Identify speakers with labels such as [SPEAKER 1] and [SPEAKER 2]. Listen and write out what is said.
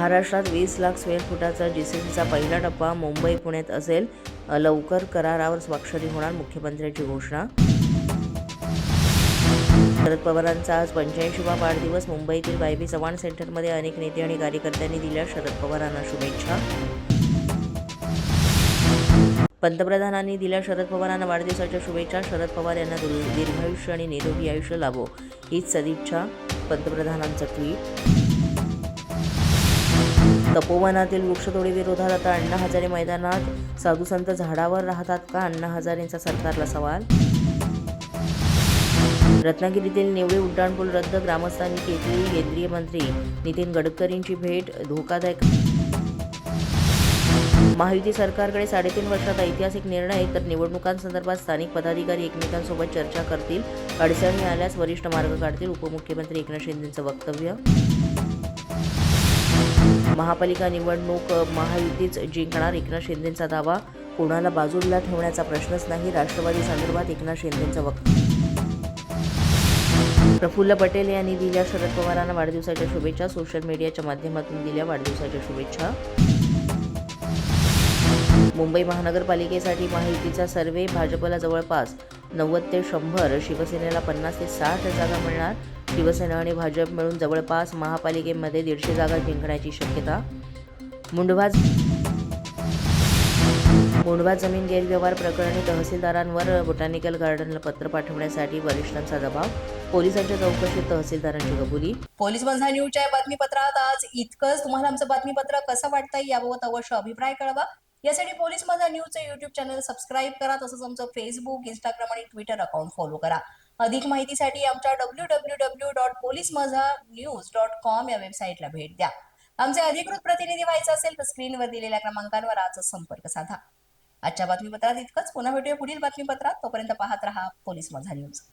[SPEAKER 1] महाराष्ट्रात 20 लाख स्क्वेअर फुटाचा जीसीसीचा पहिला टप्पा मुंबई पुण्यात असेल. लवकर करारावर स्वाक्षरी होणार, मुख्यमंत्र्यांची घोषणा. शरद पवारांचा आज 85वा वाढदिवस. मुंबईतील वाय.बी. चव्हाण सेंटरमध्ये अनेक नेते आणि कार्यकर्त्यांनी दिल्या शरद पवारांना शुभेच्छा. पंतप्रधानांनी दिल्या शरद पवारांना वाढदिवसाच्या शुभेच्छा. शरद पवार यांना दीर्घायुष्य आणि निरोगी आयुष्य लाभो हीच सदिच्छा. पंतप्रधानांचं ट्विट. तपोवनातील वृक्षतोडीविरोधात आता अण्णा हजारे मैदानात. साधू संत झाडावर राहतात का? अण्णा हजारेंचा सरकारला सवाल. रत्नागिरीतील निवळी उड्डाणपूल रद्द, ग्रामस्थांनी घेतली केंद्रीय मंत्री नितीन गडकरींची भेट. धोकादायक. महायुती सरकारकडे 3.5 वर्षात ऐतिहासिक निर्णय, तर निवडणुकांसंदर्भात स्थानिक पदाधिकारी एकमेकांसोबत चर्चा करतील. अडचणी आल्यास वरिष्ठ मार्ग काढतील. उपमुख्यमंत्री एकनाथ शिंदेंचं वक्तव्य. महापालिका निवडणूक महायुतीच जिंकणार, एकनाथ शिंदेंचा दावा. कोणाला बाजूला ठेवण्याचा प्रश्नच नाही, राष्ट्रवादी संदर्भात एकनाथ शिंदेंचं वक्तव्य. प्रफुल्ल पटेल यांनी दिल्या शरद पवारांना वाढदिवसाच्या शुभेच्छा. सोशल मीडियाच्या माध्यमातून दिल्या वाढदिवसाच्या शुभेच्छा. मुंबई महानगरपालिकेसाठी महायुतीचा सर्व्हे, भाजपला जवळपास 90 ते 100, शिवसेनेला 50 ते 60 जागा मिळणार. शिवसेना आणि भाजप मिळून जवळपास महापालिकेमध्ये 150 जागा जिंकण्याची शक्यता. मुंढवा जमीन गैरव्यवहार प्रकरणी तहसीलदारांवर बोटॅनिकल गार्डनला पत्र पाठवण्यासाठी वरिष्ठांचा दबाव. पोलिसांच्या चौकशीत तहसीलदारांची कबुली.
[SPEAKER 2] पोलीस माझा न्यूजच्या बातमीपत्रात आज इतकंच. तुम्हाला आमचं बातमीपत्र कसं वाटतंय याबाबत अवश्य अभिप्राय कळवा. यासाठी पोलीस माझा न्यूजचं युट्यूब चॅनल सबस्क्राईब करा. तसंच आमचं फेसबुक, इंस्टाग्राम आणि ट्विटर अकाउंट फॉलो करा. अधिक माहितीसाठी आमच्या www.policemazanews.com या वेबसाईटला भेट द्या. आमचे अधिकृत प्रतिनिधी व्हायचं असेल तर स्क्रीनवर दिलेल्या क्रमांकांवर आजच संपर्क साधा. आजच्या बातमीपत्रात इतकंच. पुन्हा भेटूया पुढील बातमीपत्रात. तोपर्यंत पाहत रहा पोलीस माझा न्यूज.